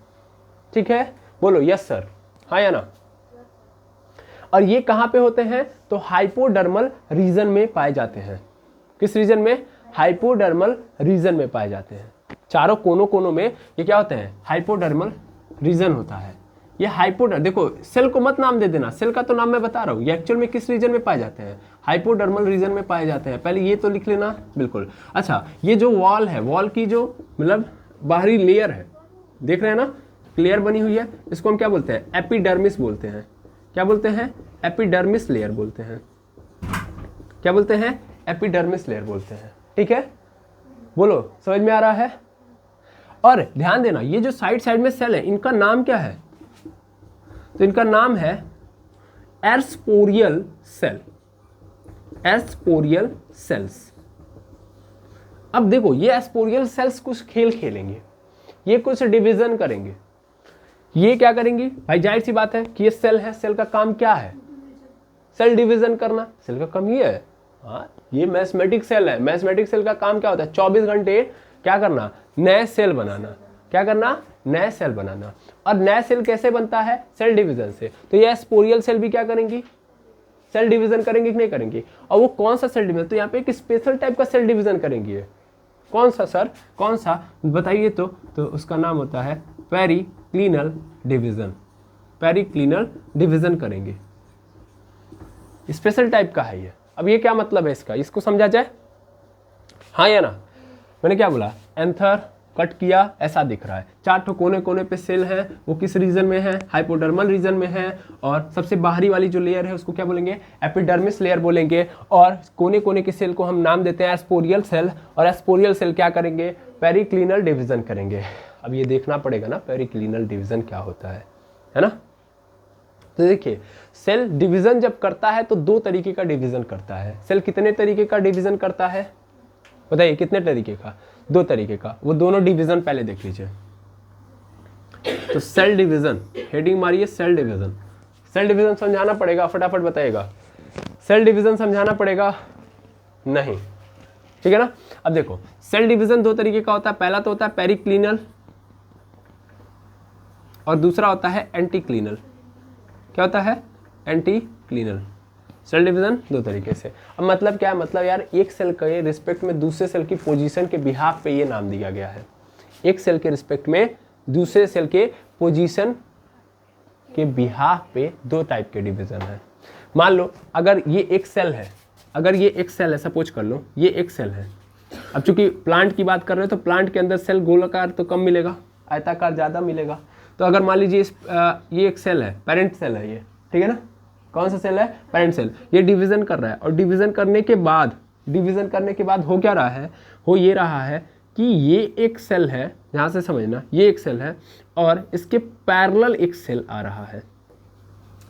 ठीक है, बोलो यस सर, हाँ या ना। और ये कहाँ पे होते हैं, तो हाइपोडर्मल रीजन में पाए जाते हैं। किस रीजन में, हाइपोडर्मल रीजन में पाए जाते हैं। चारों कोनों में ये क्या होते हैं, हाइपोडर्मल रीजन होता है। ये देखो सेल को मत नाम दे देना, सेल का तो नाम मैं बता रहा हूँ, ये एक्चुअल में किस रीजन में पाए जाते हैं, हाइपोडर्मल रीजन में पाए जाते हैं। पहले ये तो लिख लेना बिल्कुल। अच्छा, ये जो वॉल है, वॉल की जो मतलब बाहरी लेयर है, देख रहे हैं ना, क्लियर बनी हुई है, इसको हम क्या बोलते हैं, एपिडर्मिस बोलते हैं। क्या बोलते हैं, एपिडर्मिस लेयर बोलते हैं। क्या बोलते हैं, एपिडर्मिस लेयर बोलते हैं। ठीक है, बोलो समझ में आ रहा है। और ध्यान देना, ये जो साइड में सेल है, इनका नाम क्या है, तो इनका नाम है एस्पोरियल सेल, एस्पोरियल सेल्स। अब देखो ये एस्पोरियल सेल्स कुछ खेल खेलेंगे, ये कुछ डिवीजन करेंगे। ये क्या करेंगी भाई, जाहिर सी बात है कि ये सेल है, सेल का काम क्या है, सेल डिवीजन करना, सेल का काम ये है। हाँ, ये मैथमेटिक सेल है, मैथमेटिक सेल का काम क्या होता है, 24 घंटे क्या करना, नए सेल बनाना। क्या करना, नए सेल बनाना। और नया सेल कैसे बनता है, सेल डिवीजन से। तो ये एस्पोरियल सेल भी क्या करेंगी, सेल डिवीजन करेंगे कि नहीं करेंगी। और वो कौन सा सेल डिवीजन, तो यहाँ पे एक स्पेशल टाइप का सेल डिवीजन करेंगी। कौन सा सर, कौन सा बताइए। तो उसका नाम होता है पेरिक्लिनल डिवीजन, पेरिक्लिनल डिवीजन करेंगे, स्पेशल टाइप का है ये। अब ये क्या मतलब है इसका, इसको समझा जाए, हाँ या ना। मैंने क्या बोला, एंथर कट किया, ऐसा दिख रहा है, 4 कोने कोने पे सेल है, वो किस रीजन में है, हाइपोडर्मल रीजन में है। और सबसे बाहरी वाली जो लेयर है उसको क्या बोलेंगे, एपिडर्मिस लेयर बोलेंगे। और कोने कोने के सेल को हम नाम देते हैं एस्पोरियल सेल। और एस्पोरियल सेल क्या करेंगे, पेरिक्लिनल डिवीजन करेंगे। अब ये देखना पड़ेगा ना पेरिक्लिनल डिवीजन क्या होता है ना। तो देखिए, सेल डिवीजन जब करता है तो 2 तरीके का डिवीजन करता है। सेल कितने तरीके का डिवीजन करता है, बताइए कितने तरीके का, 2 तरीके का। वो दोनों डिवीजन पहले देख लीजिए। तो सेल डिवीजन, हेडिंग मारिए सेल डिवीजन। सेल डिवीजन समझाना पड़ेगा, फटाफट बताइएगा, सेल डिवीजन समझाना पड़ेगा नहीं, ठीक है ना। अब देखो सेल डिवीजन 2 तरीके का होता है, पहला तो होता है पेरिक्लिनल और दूसरा होता है एंटीक्लिनल। क्या होता है, एंटीक्लिनल। सेल डिवीजन 2 तरीके से। अब मतलब क्या है, मतलब यार एक सेल के रिस्पेक्ट में दूसरे सेल की पोजीशन के बिहाफ पे ये नाम दिया गया है। एक सेल के रिस्पेक्ट में दूसरे सेल के पोजीशन के बिहाफ पे 2 टाइप के डिवीजन है। मान लो अगर ये एक सेल है, अगर ये एक सेल है, सपोज कर लो ये एक सेल है। अब चूंकि प्लांट की बात कर रहे हो तो प्लांट के अंदर सेल गोलाकार तो कम मिलेगा, आयताकार ज़्यादा मिलेगा। तो अगर मान लीजिए ये एक सेल है, पेरेंट सेल है ये, ठीक है ना। कौन सा सेल है, पेरेंट सेल। ये डिवीजन कर रहा है और डिवीजन करने के बाद हो क्या रहा है, हो ये रहा है कि ये एक सेल है, यहाँ से समझना, ये एक सेल है और इसके पैरेलल एक सेल आ रहा है,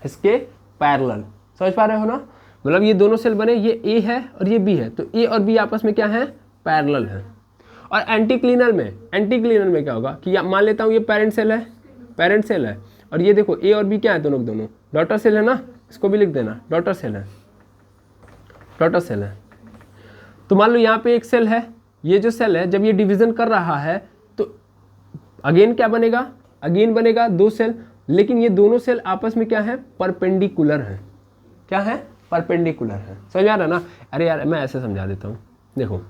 इसके पैरेलल, समझ पा रहे हो ना। मतलब ये दोनों सेल बने, ये ए है और ये बी है, तो ए और बी आपस में क्या है, पैरेलल है। और एंटीक्लिनल में क्या होगा कि मान लेता हूँ ये पेरेंट सेल है और ये देखो ए और बी क्या है, दोनों डॉटर सेल है ना, इसको भी लिख देना, डॉटर सेल है। तो मान लो यहाँ पे एक सेल है, ये जो सेल है जब ये डिवीजन कर रहा है तो अगेन क्या बनेगा, अगेन बनेगा 2 सेल, लेकिन ये दोनों सेल आपस में क्या है, परपेंडिकुलर है। क्या है, परपेंडिकुलर है। समझ आ रहा ना। अरे यार मैं ऐसे समझा देता हूँ, देखो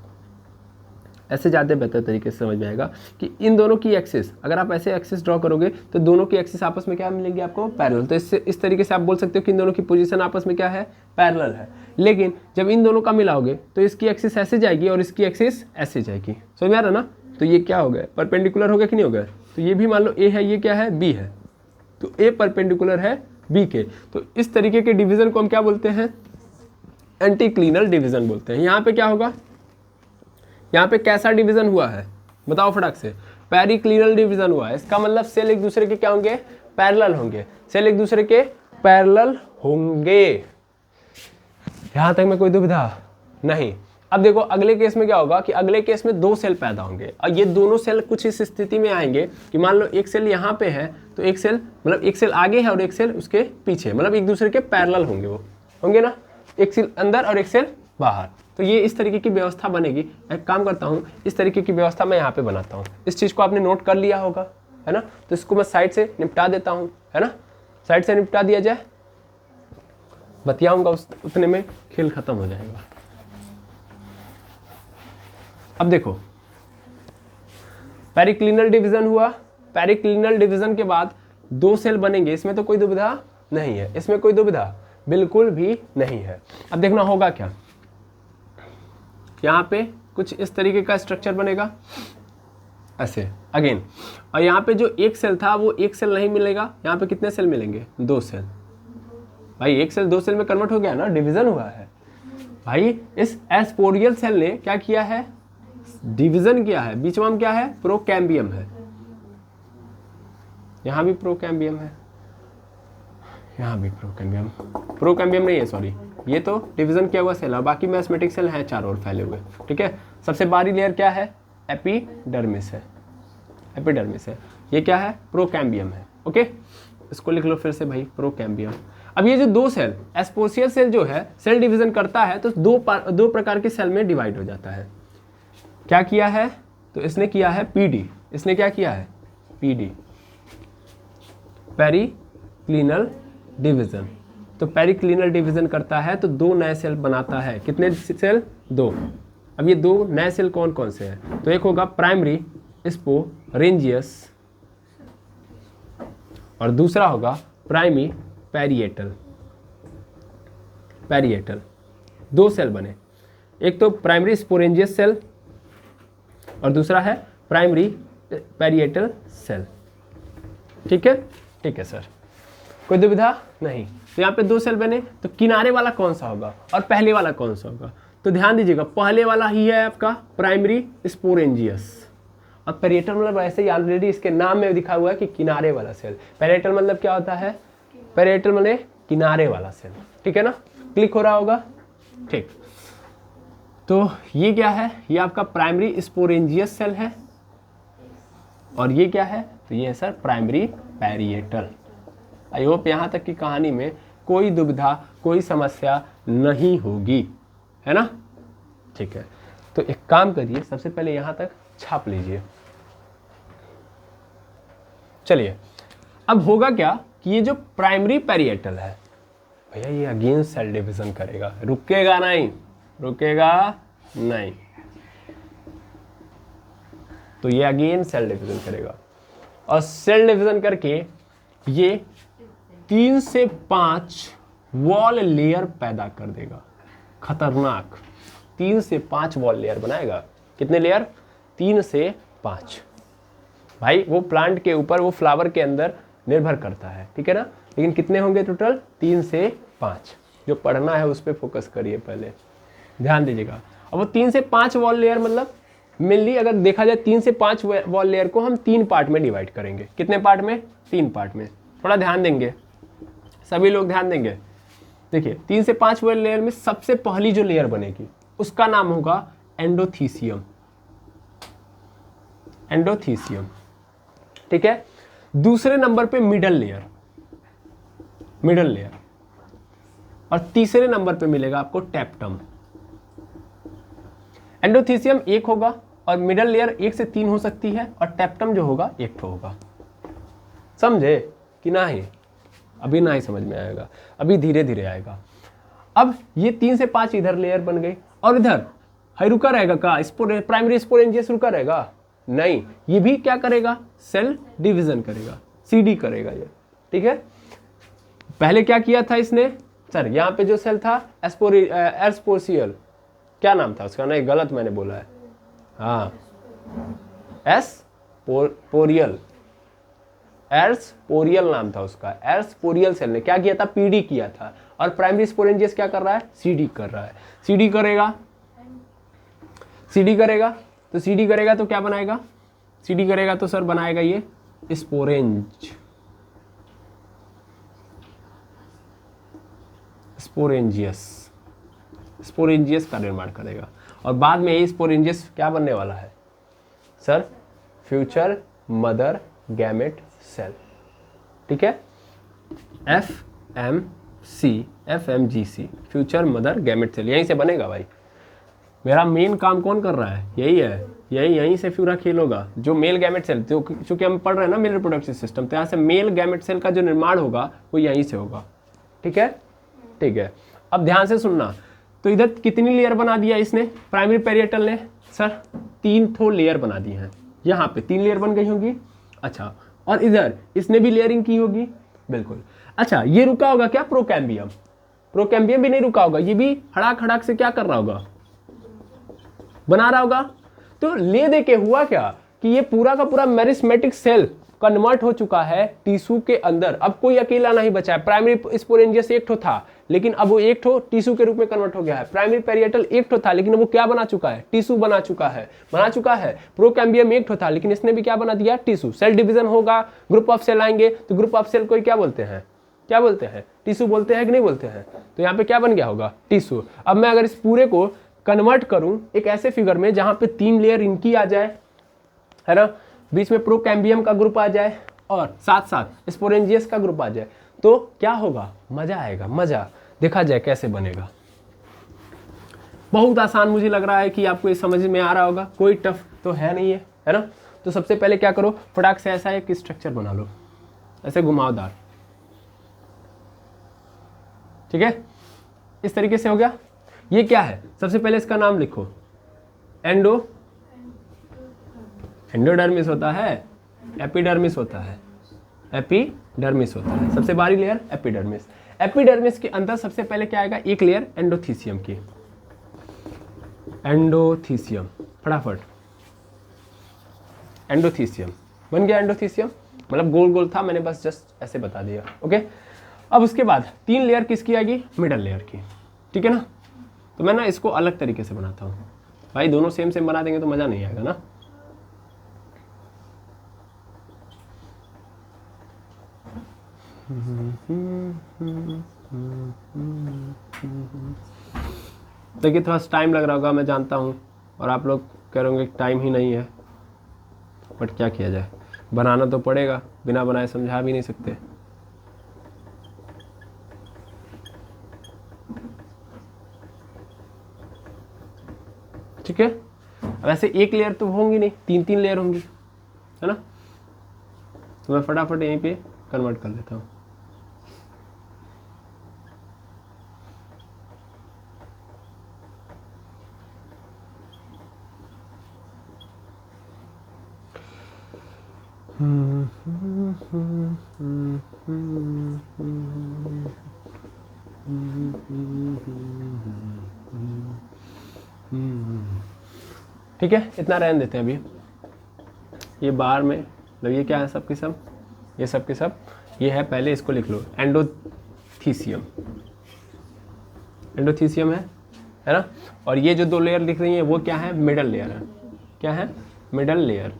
ऐसे ज़्यादा बेहतर तरीके से समझ में आएगा कि इन दोनों की एक्सिस, अगर आप ऐसे एक्सिस ड्रॉ करोगे तो दोनों की एक्सिस आपस में क्या मिलेंगी आपको, पैरेलल। तो इससे इस तरीके से आप बोल सकते हो कि इन दोनों की पोजीशन आपस में क्या है, पैरेलल है। लेकिन जब इन दोनों का मिलाओगे तो इसकी एक्सिस ऐसे जाएगी और इसकी एक्सिस ऐसे जाएगी। समझ में आ रहा ना। तो ये क्या हो गया, परपेंडिकुलर हो गया कि नहीं हो गया। तो ये भी मान लो ए है, ये क्या है, बी है, तो ए परपेंडिकुलर है बी के। तो इस तरीके के डिवीजन को हम क्या बोलते हैं, एंटीक्लिनल डिवीजन बोलते हैं। यहाँ पे क्या होगा, यहाँ पे कैसा डिवीजन हुआ है बताओ फटाक से, पेरिक्लिनल डिवीजन हुआ है। इसका मतलब सेल एक दूसरे के क्या होंगे, पैरेलल होंगे। सेल एक दूसरे के पैरेलल होंगे। यहां तक में कोई दुविधा नहीं। अब देखो अगले केस में क्या होगा कि अगले केस में 2 सेल पैदा होंगे और ये दोनों सेल कुछ इस स्थिति में आएंगे कि मान लो एक सेल यहाँ पे है तो एक सेल मतलब एक सेल आगे है और एक सेल उसके पीछे, मतलब एक दूसरे के पैरेलल होंगे, वो होंगे ना, एक सेल अंदर और एक सेल बाहर। तो ये इस तरीके की व्यवस्था बनेगी। एक काम करता हूँ, इस तरीके की व्यवस्था मैं यहाँ पे बनाता हूँ। इस चीज़ को आपने नोट कर लिया होगा, है ना, तो इसको मैं साइड से निपटा देता हूँ, है ना, साइड से निपटा दिया जाए, बतियाऊंगा उतने में खेल खत्म हो जाएगा। अब देखो पेरिक्लिनल डिवीजन हुआ, पेरिक्लिनल डिवीजन के बाद 2 सेल बनेंगे, इसमें तो कोई दुविधा नहीं है, इसमें कोई दुविधा बिल्कुल भी नहीं है। अब देखना होगा क्या, यहाँ पे कुछ इस तरीके का स्ट्रक्चर बनेगा ऐसे अगेन, और यहाँ पे जो एक सेल था वो एक सेल नहीं मिलेगा, यहाँ पे कितने सेल मिलेंगे, 2 सेल। भाई एक सेल 2 सेल में कन्वर्ट हो गया ना, डिवीजन हुआ है भाई। इस एस्पोरियल सेल ने क्या किया है, डिवीजन किया है। बीच में हम क्या है, प्रोकैम्बियम है, यहां भी प्रोकैम्बियम है, यहां भी प्रोकैम्बियम, प्रोकैम्बियम नहीं है सॉरी, ये तो डिवीजन किया हुआ सेल है, बाकी मैस्मेटिक सेल हैं 4 और फैले हुए। ठीक है, सबसे बाहरी लेयर क्या है, एपिडर्मिस है, एपिडर्मिस है। ये क्या है, प्रोकैम्बियम है। ओके, इसको लिख लो फिर से भाई, प्रोकैम्बियम। अब ये जो 2 सेल, एस्पोसियल सेल जो है सेल डिवीजन करता है तो दो प्रकार के सेल में डिवाइड हो जाता है। क्या किया है, तो इसने किया है पीडी, इसने क्या किया है, पीडी, पेरिक्लिनल डिवीजन। तो पेरिक्लिनल डिवीजन करता है तो 2 नए सेल बनाता है। कितने सेल, 2। अब ये 2 नए सेल कौन कौन से हैं, तो एक होगा प्राइमरी स्पोरेंजियस और दूसरा होगा प्राइमी पैरिएटल। पैरिएटल 2 सेल बने, एक तो प्राइमरी स्पोरेंजियस सेल और दूसरा है प्राइमरी पैरिएटल सेल। ठीक है, ठीक है सर, कोई दुविधा नहीं। तो यहाँ पे 2 सेल बने, तो किनारे वाला कौन सा होगा और पहले वाला कौन सा होगा, तो ध्यान दीजिएगा पहले वाला ही है आपका प्राइमरी स्पोरेंजियस और पैरिएटल मतलब ऐसे ही ऑलरेडी इसके नाम में दिखा हुआ है कि किनारे वाला सेल। पैरिएटल मतलब क्या होता है, पैरिएटल मतलब किनारे वाला सेल। ठीक है ना, क्लिक हो रहा होगा, ठीक। तो ये क्या है, ये आपका प्राइमरी स्पोरेंजियस सेल है और ये क्या है, तो ये है sir primary parietal. I hope यहाँ तक की कहानी में कोई दुविधा कोई समस्या नहीं होगी, है ना, ठीक है। तो एक काम करिए, सबसे पहले यहाँ तक छाप लीजिए। चलिए, अब होगा क्या कि ये जो प्राइमरी पैरिएटल है भैया ये अगेन सेल डिवीजन करेगा, रुकेगा नहीं, रुकेगा नहीं, तो ये अगेन सेल डिवीजन करेगा और सेल डिवीजन करके ये 3 से 5 वॉल लेयर पैदा कर देगा। खतरनाक, 3 से 5 वॉल लेयर बनाएगा। कितने लेयर, 3 से 5। भाई वो प्लांट के ऊपर, वो फ्लावर के अंदर निर्भर करता है, ठीक है ना, लेकिन कितने होंगे टोटल, 3 से 5। जो पढ़ना है उस पर फोकस करिए, पहले ध्यान दीजिएगा। अब वो 3 से 5 वॉल लेयर मतलब मेनली अगर देखा जाए 3 से 5 वॉल लेयर को हम 3 पार्ट में डिवाइड करेंगे। कितने पार्ट में, 3 पार्ट में। थोड़ा ध्यान देंगे, सभी लोग ध्यान देंगे। देखिए 3 से 5 वॉल लेयर में सबसे पहली जो लेयर बनेगी उसका नाम होगा एंडोथीसियम। एंडोथीसियम, ठीक है। दूसरे नंबर पे मिडल लेयर, मिडल लेयर, और तीसरे नंबर पे मिलेगा आपको टैप्टम। एंडोथीसियम 1 होगा और मिडल लेयर 1 से 3 हो सकती है और टैप्टम जो होगा 1 होगा। समझे कि नहीं, अभी ना ही समझ में आएगा, अभी धीरे धीरे आएगा। अब ये 3 से 5 इधर लेयर बन गई और इधर है रुका रहेगा का प्राइमरी स्पोरेंजियस रुका रहेगा, नहीं, ये भी क्या करेगा, सेल डिवीजन करेगा, सीडी करेगा ये, ठीक है। पहले क्या किया था इसने, सर यहाँ पे जो सेल था एस्पोसियल, क्या नाम था उसका, नहीं गलत मैंने बोला है, हाँ एस्पोरियल, एस्पोरियल नाम था उसका। एस्पोरियल सेल ने क्या किया था, पीडी किया था, और प्राइमरी स्पोरेंजियस क्या कर रहा है, सीडी कर रहा है। सीडी करेगा, सीडी करेगा, तो सीडी करेगा तो क्या बनाएगा, सीडी करेगा तो सर बनाएगा ये स्पोरेंज, स्पोरेंजियस, स्पोरेंजियस का निर्माण करेगा। और बाद में ये स्पोरेंजियस क्या बनने वाला है sir? Future mother gamete cell. ठीक है, FMGC, future mother gamete cell, यहीं से बनेगा भाई। मेरा मेन काम कौन कर रहा है? यही है, यहीं से पूरा खेल होगा। जो मेल गैमेट सेल, तो चूंकि हम पढ़ रहे हैं ना मेल रिप्रोडक्टिव सिस्टम, तो यहाँ से मेल गैमेट सेल का जो निर्माण होगा वो यहीं से होगा। ठीक है, ठीक है। अब ध्यान से सुनना, तो इधर कितनी लेयर बना दिया इसने, प्राइमरी पेरिएटल ने? सर 3 ठो लेयर बना दी हैं, यहाँ पे 3 लेयर बन गई होगी। अच्छा, और इधर इसने भी लेयरिंग की होगी, बिल्कुल। अच्छा, ये रुका होगा क्या? प्रोकैम्बियम, प्रोकैम्बियम भी नहीं रुका होगा, ये भी हड़ाक हड़ाक से क्या कर रहा होगा? बना रहा होगा। तो ले दे के हुआ क्या कि ये पूरा का पूरा मेरिस्मेटिक सेल कन्वर्ट हो चुका है टिश्यू के अंदर। अब कोई अकेला नहीं बचा है। प्राइमरी स्पोरेंजियस एक ठो था, लेकिन अब वो एक ठो टिश्यू के रूप में कन्वर्ट हो गया है। प्राइमरी पेरिएटल एक ठो था, लेकिन वो क्या बना चुका है? टिश्यू बना चुका है, प्रोकैम्बियम एक ठो था, लेकिन इसने भी क्या बना दिया? टिश्यू। सेल डिवीजन होगा, ग्रुप ऑफ सेल आएंगे, तो ग्रुप ऑफ सेल को क्या बोलते हैं? क्या बोलते हैं? टिश्यू बोलते हैं कि नहीं बोलते हैं? तो यहाँ पे क्या बन गया होगा? टिश्यू। अब मैं अगर इस पूरे को कन्वर्ट करूं एक ऐसे फिगर में जहां पे 3 लेयर इनकी आ जाए, है ना, बीच में प्रोकैम्बियम का ग्रुप आ जाए और साथ साथ स्पोरेंजियस का ग्रुप आ जाए, तो क्या होगा? मजा आएगा, मजा। देखा जाए कैसे बनेगा। बहुत आसान मुझे लग रहा है कि आपको ये समझ में आ रहा होगा, कोई टफ तो है नहीं है ना। तो सबसे पहले क्या करो, फटाक से ऐसा एक स्ट्रक्चर बना लो, ऐसे घुमावदार। ठीक है, इस तरीके से हो गया। ये क्या है? सबसे पहले इसका नाम लिखो, एंडोडर्मिस होता है, एपिडर्मिस होता है, एपिडर्मिस होता है। सबसे बाहरी लेयर एपिडर्मिस। एपिडर्मिस के अंदर सबसे पहले क्या आएगा? एक लेयर एंडोथीसियम की, एंडोथीसियम। फटाफट, एंडोथीसियम बन गया। एंडोथीसियम मतलब गोल गोल था, मैंने बस जस्ट ऐसे बता दिया। ओके, अब उसके बाद 3 लेयर किसकी आएगी? मिडल लेयर की। ठीक है ना। तो मैं ना इसको अलग तरीके से बनाता हूँ भाई, दोनों सेम सेम बना देंगे तो मज़ा नहीं आएगा ना। देखिए थोड़ा टाइम लग रहा होगा, मैं जानता हूँ, और आप लोग कह रहे होंगे टाइम ही नहीं है, बट क्या किया जाए, बनाना तो पड़ेगा, बिना बनाए समझा भी नहीं सकते। ठीक है, वैसे एक लेयर तो होंगी नहीं, 3-3 लेयर होंगी, है ना। तो मैं फटाफट यहीं पे कन्वर्ट कर लेता हूँ। ठीक है, इतना रहने देते हैं अभी। ये बाहर में मतलब ये क्या है? सब के सब, ये सब के सब ये है। पहले इसको लिख लो, एंडोथीसियम। एंडोथीसियम है ना। और ये जो 2 लेयर दिख रही है वो क्या है? मिडल लेयर है। क्या है? Middle layer,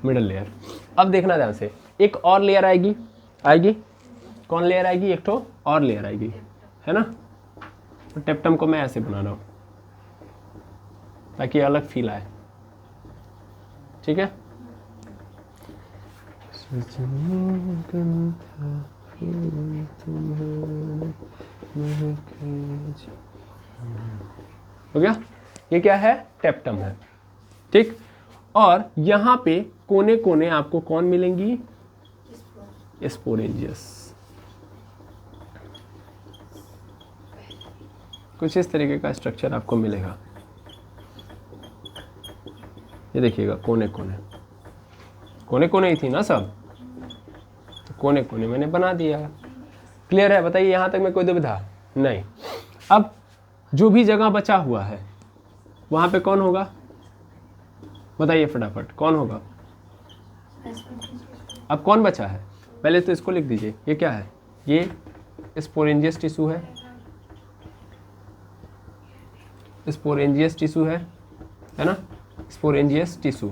middle layer. अब देखना ध्यान से, एक और लेयर आएगी, कौन लेयर आएगी? एक तो और लेयर आएगी, है ना। तो टेप्टम को मैं ऐसे बना रहा हूँ ताकि अलग फील आए। ठीक है, हो गया। ये क्या है? टेप्टम है। ठीक, और यहाँ पे कोने कोने आपको कौन मिलेंगी? स्पोरेंजियस। कुछ इस तरीके का स्ट्रक्चर आपको मिलेगा। ये देखिएगा, कोने कोने कोने कोने ही थी ना सब, तो कोने कोने मैंने बना दिया। क्लियर है? बताइए यहाँ तक में कोई दुविधा नहीं। अब जो भी जगह बचा हुआ है वहाँ पे कौन होगा? बताइए फटाफट, कौन होगा? अब कौन बचा है? पहले तो इसको लिख दीजिए। ये क्या है? ये स्पोरेंजियस टिश्यू है, स्पोरेंजियस टिश्यू है ना। स्पोरेंजियस टिश्यू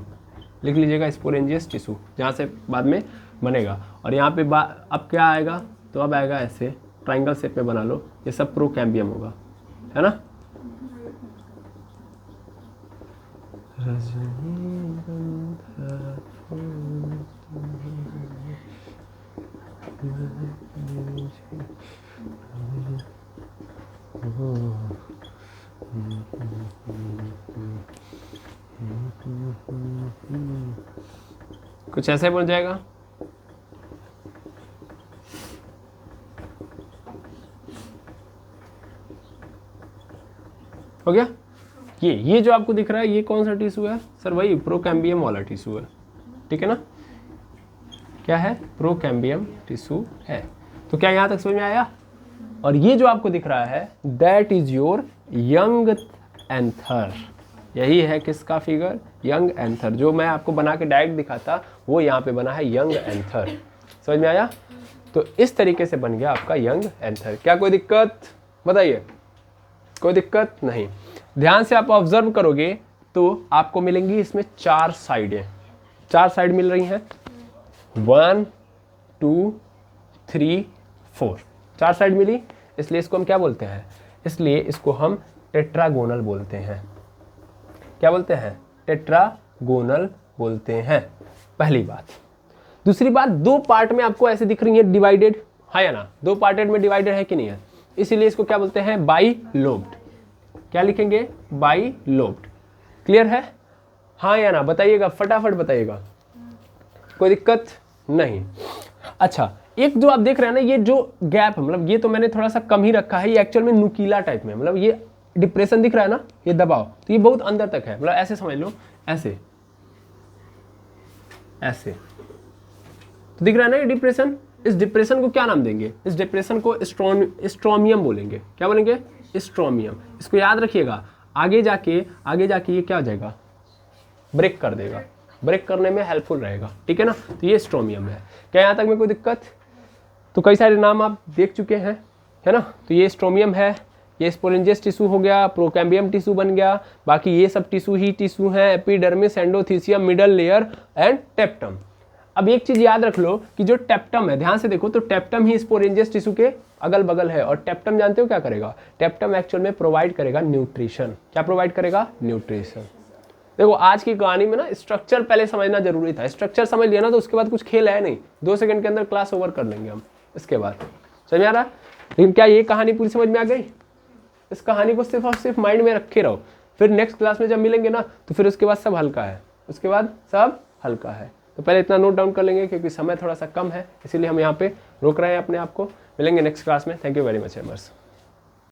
लिख लीजिएगा, स्पोरेंजियस टिश्यू, जहाँ से बाद में बनेगा। और यहाँ पे अब क्या आएगा? तो अब आएगा ऐसे ट्राइंगल शेप में बना लो, ये सब प्रोकैम्बियम होगा, है ना। कुछ ऐसे बन जाएगा। हो गया। ये जो आपको दिख रहा है ये कौन सा टिश्यू है सर? वही प्रोकैम्बियम वाला टिश्यू है, ठीक है ना। क्या है? प्रोकैम्बियम टिश्यू है। तो क्या यहां तक समझ में आया? और ये जो आपको दिख रहा है that is your young anther. यही है किसका फिगर? Young anther. जो मैं आपको बना के डायरेक्ट दिखाता वो यहाँ पे बना है यंग एंथर। समझ में आया? तो इस तरीके से बन गया आपका यंग एंथर। क्या कोई दिक्कत? बताइए, कोई दिक्कत नहीं। ध्यान से आप ऑब्जर्व करोगे तो आपको मिलेंगी इसमें 4 साइडें। 4 साइड मिल रही हैं, 1 2 3 4, 4 साइड मिली। इसलिए इसको हम क्या बोलते हैं? इसलिए इसको हम टेट्रागोनल बोलते हैं। क्या बोलते हैं? टेट्रागोनल बोलते हैं। पहली बात। दूसरी बात, 2 पार्ट में आपको ऐसे दिख रही है डिवाइडेड, है या ना? 2 पार्टेड में डिवाइडेड है कि नहीं है? इसीलिए इसको क्या बोलते हैं? By lobed. क्या लिखेंगे? By lobed. क्लियर है? हाँ या ना? बताइएगा, फटाफट बताइएगा, कोई दिक्कत नहीं। अच्छा, एक जो आप देख रहे हैं ना, ये जो गैप, मतलब ये तो मैंने थोड़ा सा कम ही रखा है, ये एक्चुअल में नुकीला टाइप में, मतलब ये डिप्रेशन दिख रहा है ना, ये दबाव, तो ये बहुत अंदर तक है, मतलब ऐसे समझ लो, ऐसे ऐसे तो दिख रहा है ना ये डिप्रेशन। इस डिप्रेशन को क्या नाम देंगे? इस डिप्रेशन को स्ट्रोमियम बोलेंगे। क्या बोलेंगे? स्ट्रोमियम। इसको याद रखिएगा, आगे जाके ये क्या हो जाएगा? ब्रेक कर देगा, ब्रेक करने में हेल्पफुल रहेगा, ठीक है ना। तो ये स्ट्रोमियम है। क्या यहाँ तक में कोई दिक्कत? तो कई सारे नाम आप देख चुके हैं, है ना। तो ये स्ट्रोमियम है, ये स्पोरेंजियस टिश्यू हो गया, प्रोकैम्बियम टिश्यू बन गया, बाकी ये सब टिश्यू ही टिश्यू हैं, epidermis, endothecium, middle layer and टेप्टम। अब एक चीज याद रख लो कि जो टेप्टम है, ध्यान से देखो, तो टेप्टम ही स्पोरेंजियस टिश्यू के अगल बगल है, और टेप्टम जानते हो क्या करेगा? टेप्टम एक्चुअल में प्रोवाइड करेगा न्यूट्रिशन। क्या प्रोवाइड करेगा? न्यूट्रिशन। देखो आज की कहानी में ना स्ट्रक्चर पहले समझना जरूरी था, स्ट्रक्चर समझ लिया ना तो उसके बाद कुछ खेल है नहीं, 2 सेकंड के अंदर क्लास ओवर कर लेंगे हम इसके बाद। समझ में आ रहा? लेकिन क्या ये कहानी पूरी समझ में आ गई? इस कहानी को सिर्फ और सिर्फ माइंड में रखे रहो, फिर नेक्स्ट क्लास में जब मिलेंगे ना तो फिर उसके बाद सब हल्का है, उसके बाद सब हल्का है। तो पहले इतना नोट डाउन कर लेंगे क्योंकि समय थोड़ा सा कम है, इसीलिए हम यहाँ पे रोक रहे हैं अपने आप को। मिलेंगे नेक्स्ट क्लास में। Thank you very much एमर्स।